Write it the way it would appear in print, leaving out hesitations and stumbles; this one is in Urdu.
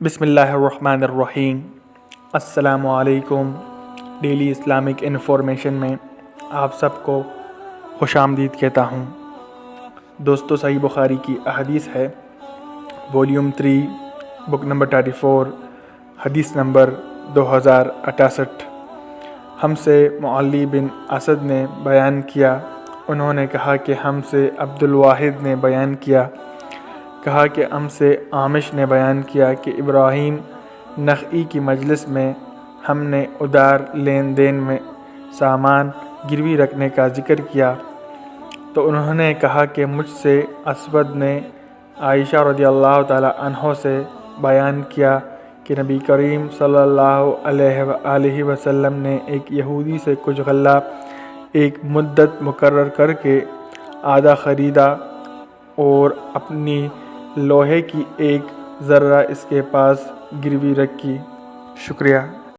بسم اللہ الرحمن الرحیم۔ السلام علیکم۔ ڈیلی اسلامک انفارمیشن میں آپ سب کو خوش آمدید کہتا ہوں۔ دوستو، صحیح بخاری کی احادیث ہے، والیوم 3، بک نمبر 34، حدیث نمبر 2068۔ ہم سے معلی بن اسد نے بیان کیا، انہوں نے کہا کہ ہم سے عبد الواحد نے بیان کیا، کہا کہ ہم سے عامش نے بیان کیا کہ ابراہیم نخعی کی مجلس میں ہم نے ادار لین دین میں سامان گروی رکھنے کا ذکر کیا تو انہوں نے کہا کہ مجھ سے اسود نے عائشہ رضی اللہ تعالی عنہ سے بیان کیا کہ نبی کریم صلی اللہ علیہ وآلہ وسلم نے ایک یہودی سے کچھ غلہ ایک مدت مقرر کر کے آدھا خریدا اور اپنی لوہے کی ایک ذرہ اس کے پاس گروی رکھی۔ شکریہ۔